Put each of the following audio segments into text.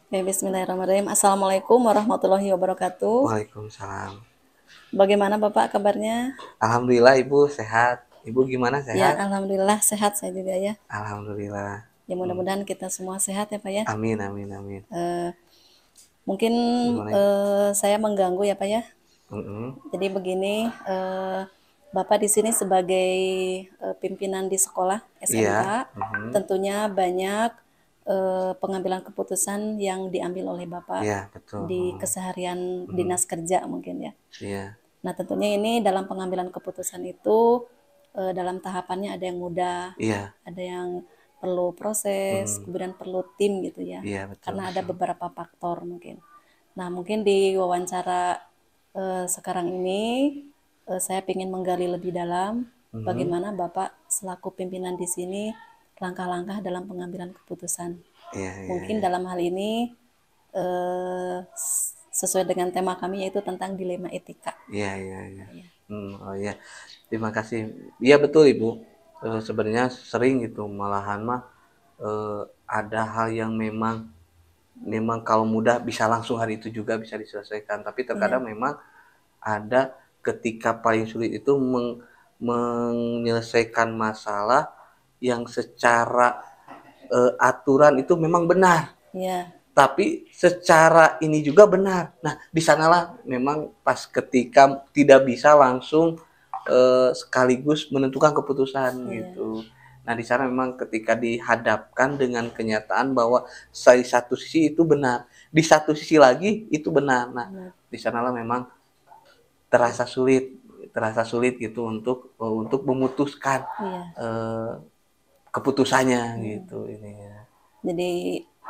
Oke, bismillahirrahmanirrahim. Assalamualaikum warahmatullahi wabarakatuh. Waalaikumsalam. Bagaimana Bapak kabarnya? Alhamdulillah Ibu sehat. Ibu gimana Ya, sehat? alhamdulillah sehat saya juga ya. Alhamdulillah. Ya Hmm. mudah-mudahan kita semua sehat ya Pak ya. Amin amin amin. Eh, Mungkin Gimana Ibu? saya mengganggu ya Pak ya. Mm-mm. Jadi begini, Bapak di sini sebagai pimpinan di sekolah Iya. SMK, Mhm. tentunya banyak pengambilan keputusan yang diambil oleh Bapak Iya betul. di keseharian Mhm. dinas kerja mungkin ya. Iya. Nah, tentunya ini dalam pengambilan keputusan itu dalam tahapannya ada yang mudah, Iya. ada yang perlu proses, Mhm. kemudian perlu tim gitu ya. Iya betul Karena ada betul. beberapa faktor mungkin. Nah, mungkin di wawancara sekarang ini saya ingin menggali lebih dalam Mhm. bagaimana Bapak selaku pimpinan di sini langkah-langkah dalam pengambilan keputusan. Iya iya Mungkin iya. dalam hal ini eh, sesuai dengan tema kami yaitu tentang dilema etika. Iya iya iya. Ya. Oh iya. Terima kasih. Iya betul Ibu. Sebenarnya sering gitu malahan mah ada hal yang memang memang kalau mudah bisa langsung hari itu juga bisa diselesaikan. Tapi Iya, terkadang memang ada ketika paling sulit itu menyelesaikan masalah yang secara aturan itu memang benar, iya, tapi secara ini juga benar. Nah, di sanalah memang pas ketika tidak bisa langsung sekaligus menentukan keputusan iya, gitu. Nah, di sana memang ketika dihadapkan dengan kenyataan bahwa di satu sisi itu benar, di satu sisi lagi itu benar. Nah, benar. di sanalah memang terasa sulit gitu untuk memutuskan Iya. eh, keputusannya Mm. gitu ini ya. Jadi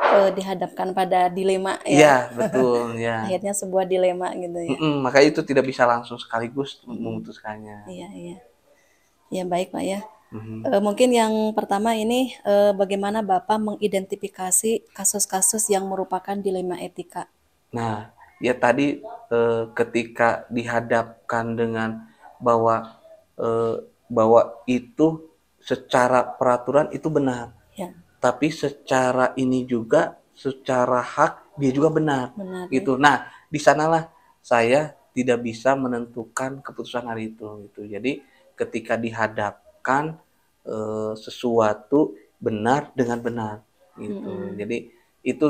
dihadapkan pada dilema ya. Iya betul ya. Akhirnya sebuah dilema gitu ya. Maka itu tidak bisa langsung sekaligus Mm. memutuskannya. Iya, iya. Ya baik Pak ya. Mhm. Mungkin yang pertama ini bagaimana Bapak mengidentifikasi kasus-kasus yang merupakan dilema etika? Nah, ya tadi ketika dihadapkan dengan bahwa eh, bahwa itu secara peraturan itu benar, Ya, tapi secara ini juga secara hak dia juga benar benar ya. gitu. Nah, di sanalah saya tidak bisa menentukan keputusan hari itu gitu. Jadi ketika dihadapkan sesuatu benar dengan benar gitu. Mm-mm.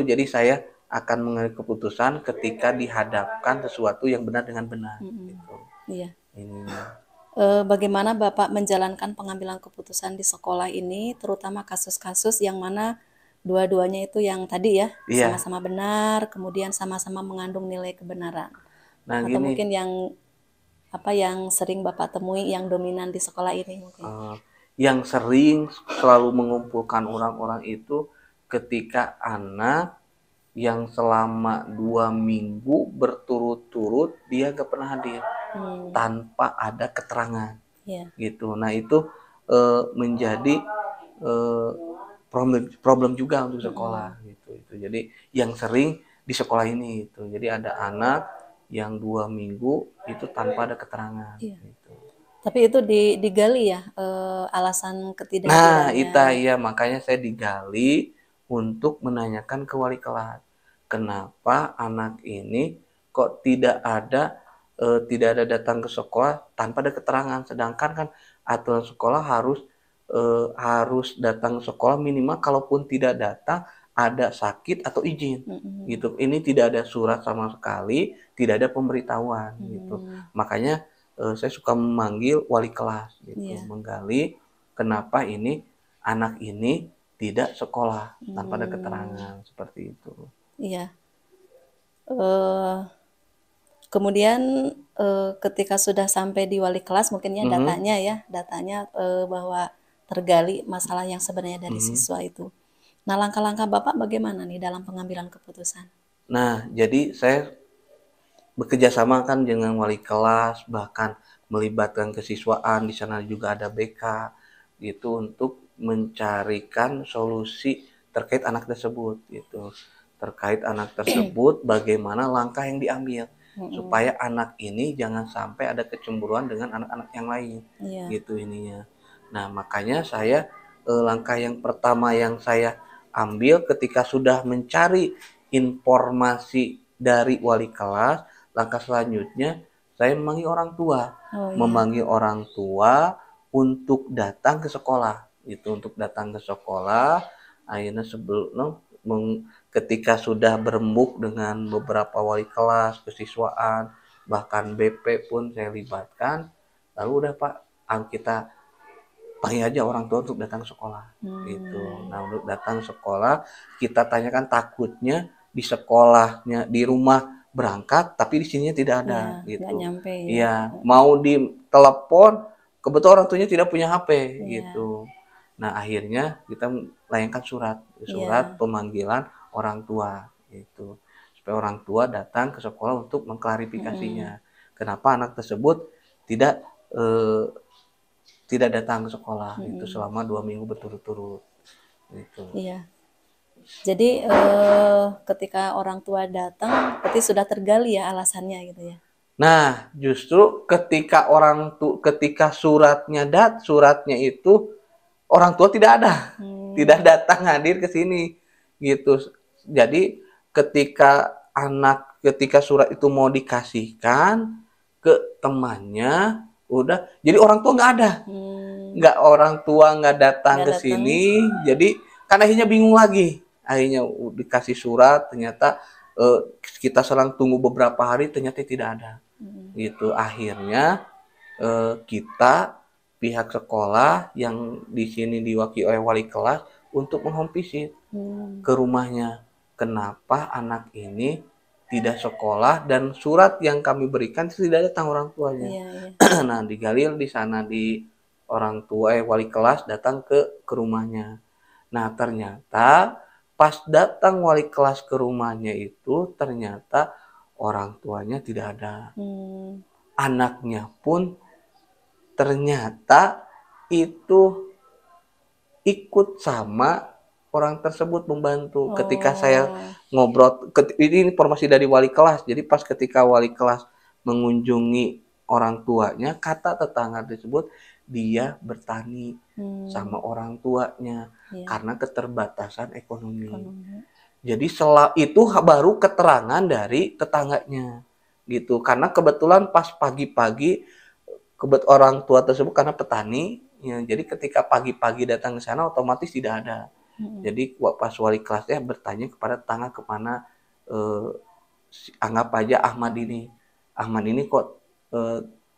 Jadi saya akan mengambil keputusan ketika dihadapkan sesuatu yang benar dengan benar Mm-mm. gitu. Iya. Ini Bagaimana Bapak menjalankan pengambilan keputusan di sekolah ini, terutama kasus-kasus yang mana dua-duanya itu yang tadi ya, iya. sama-sama benar, kemudian sama-sama mengandung nilai kebenaran. Nah, Atau gini, mungkin yang apa yang sering Bapak temui yang dominan di sekolah ini mungkin. eh, yang sering selalu mengumpulkan orang-orang itu ketika anak yang selama 2 minggu berturut-turut dia gak pernah hadir Hmm, tanpa ada keterangan ya. gitu. Nah itu menjadi eh, problem problem juga untuk Mm-mm. sekolah gitu. Itu jadi yang sering di sekolah ini itu. Jadi ada anak yang 2 minggu itu tanpa ada keterangan Iya. gitu. Tapi itu digali ya alasan Nah, ketidakhadirannya. itu ya makanya saya digali untuk menanyakan ke wali kelas. Kenapa anak ini kok tidak ada datang ke sekolah tanpa ada keterangan, sedangkan kan aturan sekolah harus datang ke sekolah minimal kalaupun tidak datang ada sakit atau izin Mm-mm. gitu. Ini tidak ada surat sama sekali, tidak ada pemberitahuan gitu. Mm, Makanya saya suka memanggil wali kelas gitu, iya. menggali kenapa ini anak ini tidak sekolah tanpa ada Hmm, keterangan seperti itu. iya. Eh, Kemudian ketika sudah sampai di wali kelas mungkin ya Mhm, datanya bahwa tergali masalah yang sebenarnya dari mhm. siswa itu. Nah, langkah-langkah Bapak bagaimana nih dalam pengambilan keputusan? Nah, jadi saya bekerja sama kan dengan wali kelas, bahkan melibatkan kesiswaan, di sana juga ada BK gitu untuk mencarikan solusi terkait anak tersebut gitu. Terkait anak tersebut bagaimana langkah yang diambil Mm-mm. supaya anak ini jangan sampai ada kecemburuan dengan anak-anak yang lain Iya. gitu ininya. Nah, makanya langkah yang pertama yang saya ambil ketika sudah mencari informasi dari wali kelas, langkah selanjutnya saya memanggil orang tua. Oh iya. Memanggil orang tua untuk datang ke sekolah. Itu untuk datang ke sekolah. Akhirnya ketika sudah berembuk dengan beberapa wali kelas, kesiswaan, bahkan BP pun saya libatkan, lalu udah Pak, kita panggil aja orang tua untuk datang ke sekolah gitu. Nah, untuk datang sekolah kita tanyakan, takutnya di sekolahnya di rumah berangkat tapi di sininya tidak ada Iya, nggak gitu. nyampe ya. Iya, mau di telepon kebetulan orang tuanya tidak punya HP Iya. gitu. Nah, akhirnya kita layangkan surat Iya. pemanggilan orang tua gitu. Supaya orang tua datang ke sekolah untuk mengklarifikasinya. Kenapa anak tersebut tidak tidak datang ke sekolah itu selama 2 minggu berturut-turut gitu. Iya. Jadi ketika orang tua datang, berarti sudah tergali ya alasannya gitu ya. Nah, justru ketika suratnya itu orang tua tidak ada. Tidak datang hadir ke sini gitu. Jadi ketika surat itu mau dikasihkan ke temannya, udah jadi orang tua nggak ada. Orang tua nggak datang ke sini, jadi kan akhirnya bingung lagi. Akhirnya dikasih surat, ternyata kita selang tunggu beberapa hari, ternyata tidak ada. Gitu. Akhirnya kita pihak sekolah yang di sini diwakili oleh wali kelas untuk menghome visit ke rumahnya. Kenapa anak ini tidak sekolah dan surat yang kami berikan tidak datang orang tuanya. Nah, digali di sana di orang tua wali kelas datang ke rumahnya. Nah, ternyata pas datang wali kelas ke rumahnya itu ternyata orang tuanya tidak ada. Anaknya pun ternyata itu ikut sama orang tersebut membantu. Ketika saya ngobrol, ini informasi dari wali kelas. Jadi pas ketika wali kelas mengunjungi orang tuanya, kata tetangga tersebut dia bertani sama orang tuanya karena keterbatasan ekonomi. Jadi itu baru keterangan dari tetangganya gitu. Karena kebetulan pas pagi-pagi orang tua tersebut karena petani, ya, jadi ketika pagi-pagi datang ke sana otomatis tidak ada. Jadi pas wali kelasnya bertanya kepada tetangga kemana, anggap aja Ahmad ini kok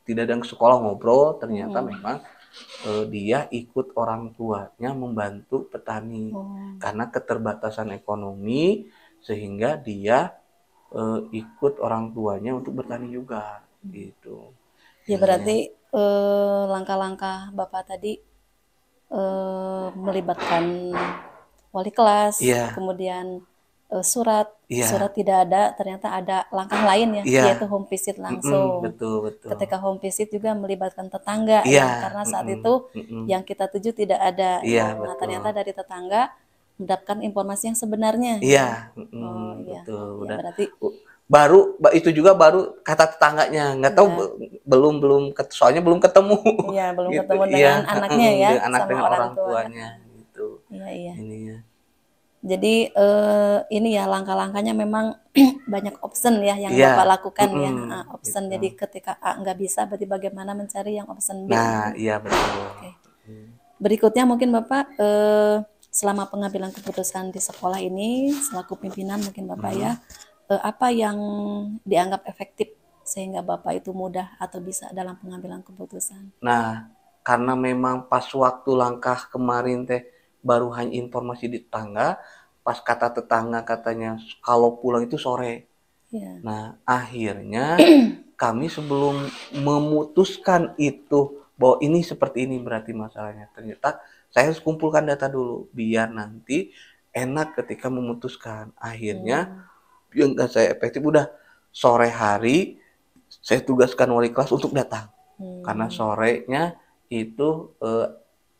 tidak ada ke sekolah, ngobrol, ternyata memang dia ikut orang tuanya membantu petani karena keterbatasan ekonomi sehingga dia ikut orang tuanya untuk bertani juga gitu. Ya berarti langkah-langkah Bapak tadi melibatkan wali kelas, kemudian surat tidak ada, ternyata ada langkah lain ya, yaitu home visit langsung. Betul. Ketika home visit juga melibatkan tetangga ya, karena saat itu yang kita tuju tidak ada. Nah, ternyata dari tetangga mendapatkan informasi yang sebenarnya. Betul. Ya, berarti itu juga baru kata tetangganya, nggak tahu belum soalnya belum ketemu. Iya, belum gitu. Ketemu dengan anaknya ya, dengan orang tuanya gitu. Iya. Ininya. Jadi ini ya langkah-langkahnya memang banyak option ya yang Bapak lakukan ya, option. Gitu. Jadi ketika A nggak bisa, berarti bagaimana mencari yang option B. Nah, iya betul. Okay. Berikutnya mungkin Bapak selama pengambilan keputusan di sekolah ini selaku pimpinan mungkin Bapak ya, apa yang dianggap efektif sehingga Bapak itu mudah atau bisa dalam pengambilan keputusan? Nah, karena memang pas waktu langkah kemarin baru hanya informasi di tetangga, pas kata tetangga katanya kalau pulang itu sore. Nah, akhirnya kami sebelum memutuskan itu bahwa ini seperti ini berarti masalahnya, ternyata saya harus kumpulkan data dulu biar nanti enak ketika memutuskan. Akhirnya yang saya efektif udah sore hari saya tugaskan wali kelas untuk datang karena sorenya itu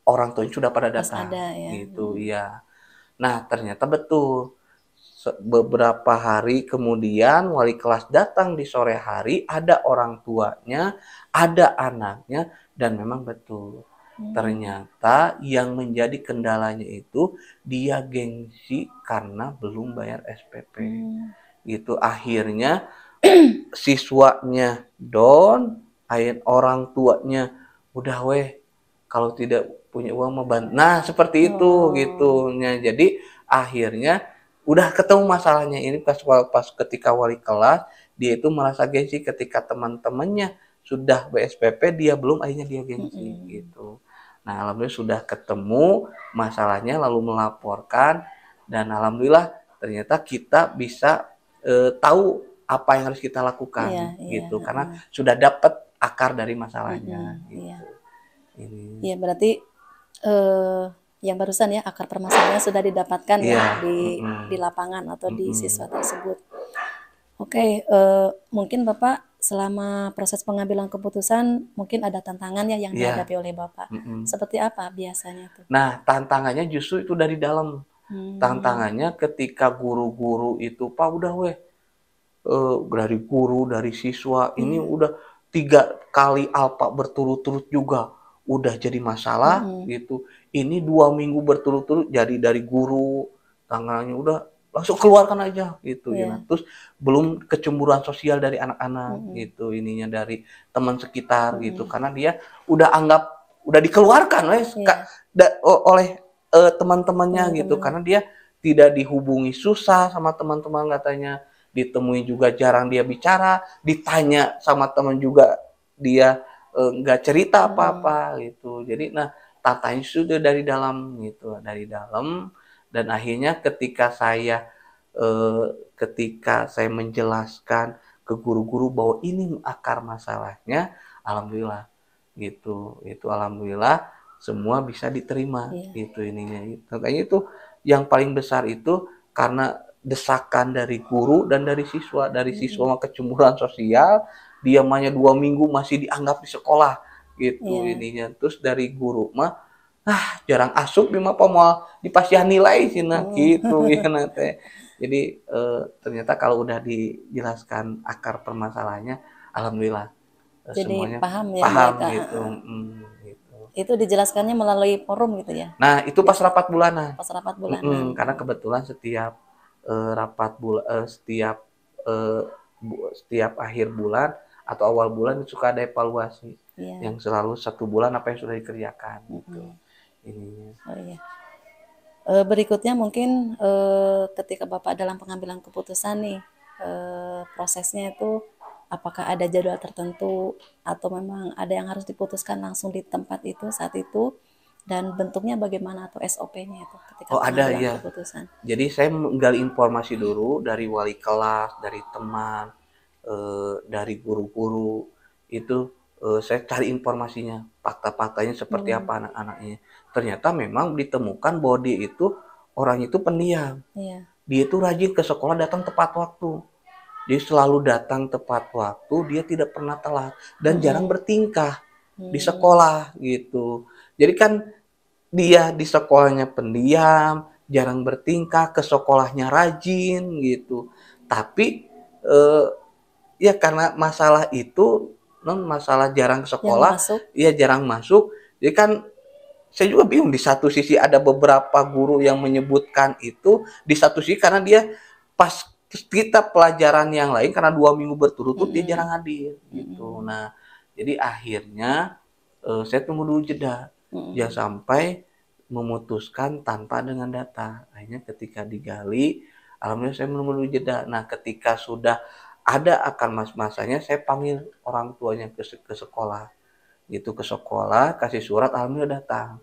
orang tuanya sudah pada datang gitu ya. Nah, ternyata betul beberapa hari kemudian wali kelas datang di sore hari, ada orang tuanya, ada anaknya, dan memang betul Ternyata yang menjadi kendalanya itu dia gengsi karena belum bayar SPP. Gitu. Akhirnya siswanya down, orang tuanya udah weh kalau tidak punya uang mah nah seperti itu gitu. Nah, jadi akhirnya udah ketemu masalahnya ini pas ketika wali kelas dia itu merasa gengsi ketika teman-temannya sudah BSPP dia belum, akhirnya dia gengsi gitu. Nah, alhamdulillah sudah ketemu masalahnya lalu melaporkan dan alhamdulillah ternyata kita bisa tahu apa yang harus kita lakukan gitu karena sudah dapat akar dari masalahnya gitu. Ini. Iya, berarti yang barusan ya akar permasalahannya sudah didapatkan ya di lapangan atau di siswa tersebut. Oke, mungkin Bapak selama proses pengambilan keputusan mungkin ada tantangan ya yang dihadapi oleh Bapak. Seperti apa biasanya tuh? Nah, tantangannya justru itu dari dalam. Tantangannya ketika guru-guru itu, Pak udah weh, dari guru, dari siswa, ini udah 3 kali alpa berturut-turut juga udah jadi masalah gitu. Ini 2 minggu berturut-turut jadi dari guru, tangannya udah langsung keluarkan aja gitu ya. Terus belum kecemburuan sosial dari anak-anak gitu, ininya dari teman sekitar gitu. Karena dia udah anggap udah dikeluarkan oleh teman-temannya gitu. Karena dia tidak dihubungi susah sama teman-teman katanya, ditemui juga jarang dia bicara, ditanya sama teman juga dia nggak cerita apa-apa gitu. Jadi nah tatanya sudah dari dalam gitu, dari dalam. Dan akhirnya ketika saya menjelaskan ke guru-guru bahwa ini akar masalahnya, alhamdulillah gitu. Itu alhamdulillah semua bisa diterima gitu ininya. Makanya itu yang paling besar itu karena desakan dari guru dan dari siswa. Dari siswa kecemburuan sosial, dia hanya 2 minggu masih dianggap di sekolah gitu ininya. Terus dari guru mah jarang asup mah mau dipasihan nilai sih nah gitu ya nanti. Jadi ternyata kalau udah dijelaskan akar permasalahannya, alhamdulillah Jadi semuanya paham ya paham mereka. gitu. Gitu. Itu dijelaskannya melalui forum gitu ya? Nah itu pas rapat bulanan. Pas rapat bulanan. Karena kebetulan setiap setiap akhir bulan atau awal bulan suka ada evaluasi yang selalu 1 bulan apa yang sudah dikerjakan gitu. Ininya. Oh iya. Berikutnya mungkin ketika Bapak dalam pengambilan keputusan nih, prosesnya itu apakah ada jadwal tertentu atau memang ada yang harus diputuskan langsung di tempat itu saat itu, dan bentuknya bagaimana atau SOP-nya itu ketika Ada pengambilan ya. keputusan? Jadi saya menggali informasi dulu dari wali kelas, dari teman, dari guru-guru itu saya cari informasinya, fakta-faktanya seperti apa anak-anaknya. Ternyata memang ditemukan bahwa dia itu orang itu pendiam. Dia itu rajin ke sekolah, datang tepat waktu. Dia selalu datang tepat waktu, dia tidak pernah telat dan jarang bertingkah di sekolah gitu. Jadi kan dia di sekolahnya pendiam, jarang bertingkah, ke sekolahnya rajin gitu. Tapi ya karena masalah itu masalah jarang ke sekolah, ya jarang masuk. Jadi kan saya juga bingung, di satu sisi ada beberapa guru yang menyebutkan itu, di satu sisi karena dia pas kita pelajaran yang lain karena 2 minggu berturut-turut dia jarang hadir gitu. Nah, jadi akhirnya saya tunggu dulu jeda. Jangan sampai memutuskan tanpa dengan data. Akhirnya ketika digali, alhamdulillah saya menunggu dulu jeda. Nah, ketika sudah ada akan masanya, saya panggil orang tuanya ke sekolah. Gitu, ke sekolah, kasih surat, alhamdulillah datang.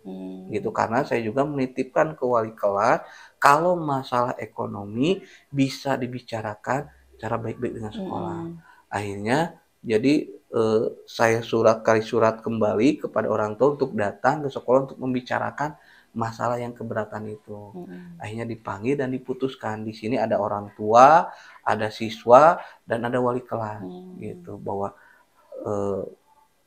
Gitu, karena saya juga menitipkan ke wali kelas, kalau masalah ekonomi bisa dibicarakan cara baik-baik dengan sekolah. Akhirnya, jadi saya kasih surat kembali kepada orang tua untuk datang ke sekolah untuk membicarakan masalah yang keberatan itu. Akhirnya dipanggil dan diputuskan. Di sini ada orang tua, ada siswa, dan ada wali kelas. Gitu, bahwa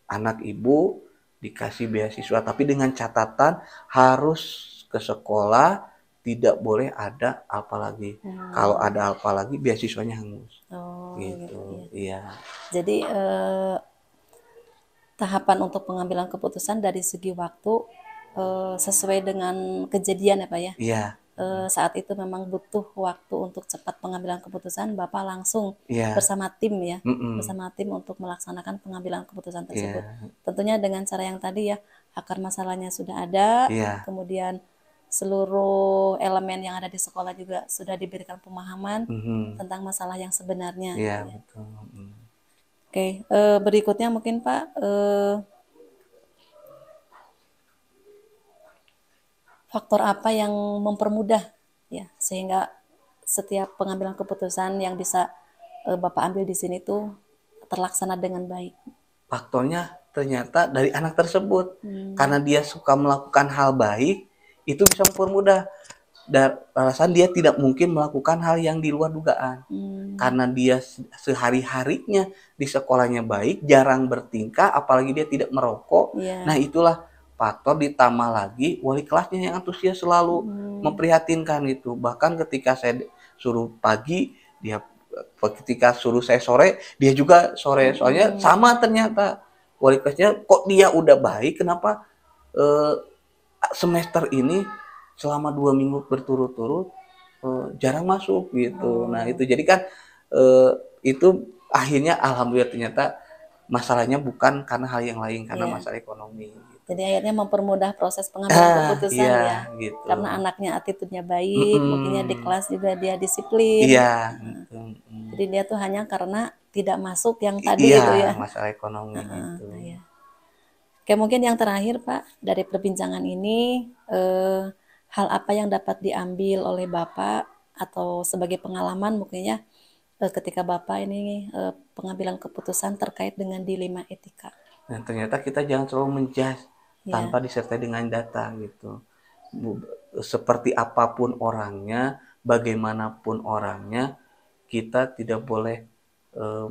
anak ibu dikasih beasiswa, tapi dengan catatan harus ke sekolah, tidak boleh ada apa lagi. Kalau ada apa lagi, beasiswanya hangus. Gitu. Iya. Jadi tahapan untuk pengambilan keputusan dari segi waktu sesuai dengan kejadian ya Pak ya. Iya, Saat itu memang butuh waktu untuk cepat pengambilan keputusan, Bapak langsung iya, bersama tim ya, mm-mm, bersama tim untuk melaksanakan pengambilan keputusan tersebut. iya, Tentunya dengan cara yang tadi ya, akar masalahnya sudah ada, iya, kemudian seluruh elemen yang ada di sekolah juga sudah diberikan pemahaman mhm, tentang masalah yang sebenarnya iya gitu ya. betul, Oke, berikutnya mungkin Pak, faktor apa yang mempermudah ya sehingga setiap pengambilan keputusan yang bisa Bapak ambil di sini tuh terlaksana dengan baik. Faktornya ternyata dari anak tersebut, Hmm. karena dia suka melakukan hal baik, itu bisa mempermudah. Dan alasan dia tidak mungkin melakukan hal yang di luar dugaan. Hmm. Karena dia sehari-harinya di sekolahnya baik, jarang bertingkah, apalagi dia tidak merokok. Nah, Ya. itulah faktor ditambah lagi wali kelasnya yang antusias selalu memprihatinkan gitu. Bahkan ketika saya suruh pagi, dia ketika suruh saya sore, dia juga sore. Soalnya sama ternyata wali kelasnya, kok dia udah baik, kenapa eh, semester ini selama 2 minggu berturut-turut jarang masuk gitu. Nah itu jadi kan eh, itu akhirnya alhamdulillah ternyata masalahnya bukan karena hal yang lain, karena Ya. masalah ekonomi gitu. Jadi akhirnya mempermudah proses pengambilan keputusan Iya ya. gitu. Karena anaknya attitude-nya baik, mungkinnya di Mm-mm. kelas juga dia disiplin. Iya gitu. Jadi dia tuh hanya karena tidak masuk yang tadi Iya itu ya. masalah ekonomi gitu. Ya. Oke, mungkin yang terakhir Pak, dari perbincangan ini, hal apa yang dapat diambil oleh Bapak atau sebagai pengalaman mungkinnya ketika Bapak ini pengambilan keputusan terkait dengan dilema etika. Dan ternyata kita jangan selalu menjudge Ya, tanpa disertai dengan data gitu. Seperti apapun orangnya, bagaimanapun orangnya, kita tidak boleh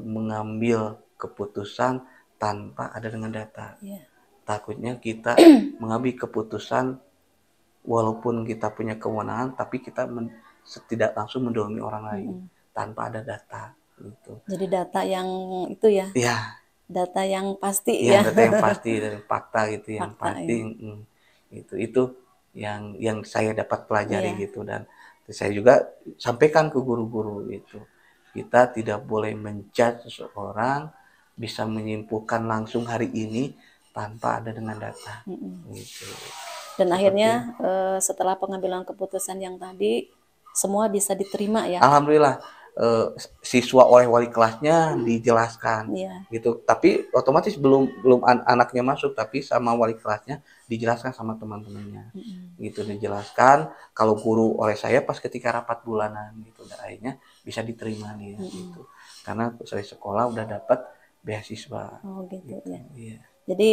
mengambil keputusan tanpa ada dengan data. ya. Takutnya kita mengambil keputusan walaupun kita punya kewenangan, tapi kita tidak langsung mendolimi orang lain tanpa ada data gitu. Jadi data yang itu ya, Ya, data yang pasti yang ya, data yang pasti dari fakta gitu yang fakta pasti, ya. itu yang saya dapat pelajari Iya. gitu. Dan saya juga sampaikan ke guru-guru itu, kita tidak boleh menjudge seseorang, bisa menyimpulkan langsung hari ini tanpa ada dengan data gitu. Dan Seperti akhirnya setelah pengambilan keputusan yang tadi semua bisa diterima ya. alhamdulillah siswa oleh wali kelasnya dijelaskan Iya. gitu, tapi otomatis belum belum anaknya masuk, tapi sama wali kelasnya dijelaskan sama teman-temannya gitu, dijelaskan kalau guru oleh saya pas ketika rapat bulanan gitu, dan akhirnya bisa diterima nih gitu, karena saya sekolah udah dapat beasiswa Oh gitu gitu. ya. Iya, Jadi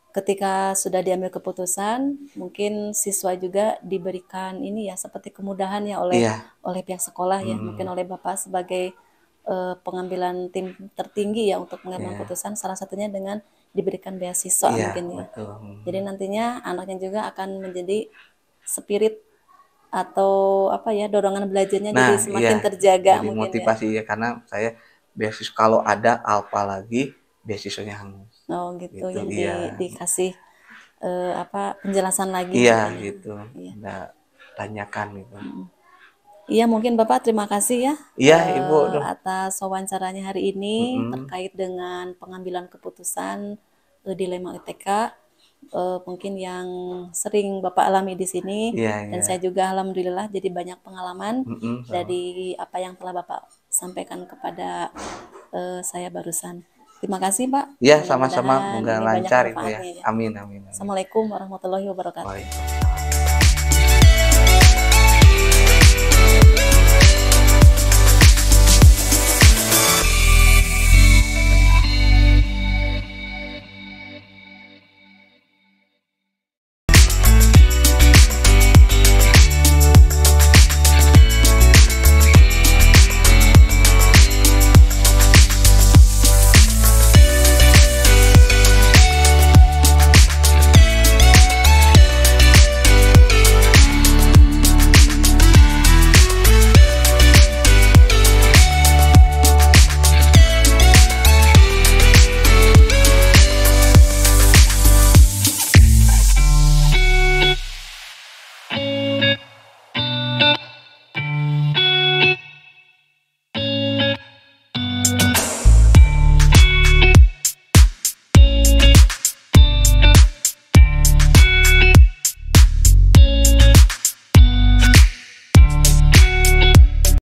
ketika sudah diambil keputusan, mungkin siswa juga diberikan ini ya seperti kemudahan ya oleh iya, pihak sekolah ya, mungkin oleh Bapak sebagai pengambilan tim tertinggi ya untuk pengambilan iya, keputusan, salah satunya dengan diberikan beasiswa iya mungkin ya. betul. Jadi nantinya anaknya juga akan menjadi spirit atau apa ya dorongan belajarnya Nah jadi iya, semakin terjaga jadi mungkin ya. motivasi ya, karena saya beasiswa kalau ada alpa lagi beasiswanya hangus Oh gitu gitu. ya Iya, dikasih apa penjelasan lagi iya mungkin ya. gitu, Iya. nggak tanyakan gitu. Iya mungkin Bapak terima kasih ya Iya ibu, aduh. atas wawancaranya hari ini Mm-mm. terkait dengan pengambilan keputusan dilema UTK mungkin yang sering Bapak alami di sini Iya dan iya. saya juga alhamdulillah jadi banyak pengalaman Sama. dari apa yang telah Bapak sampaikan kepada saya barusan. Terima kasih Pak. Iya sama-sama, Mudah-mudahan semoga ini banyak lancar ibu ya. manfaatnya ya. Amin amin amin. Assalamualaikum warahmatullahi wabarakatuh. Waalaikumsalam.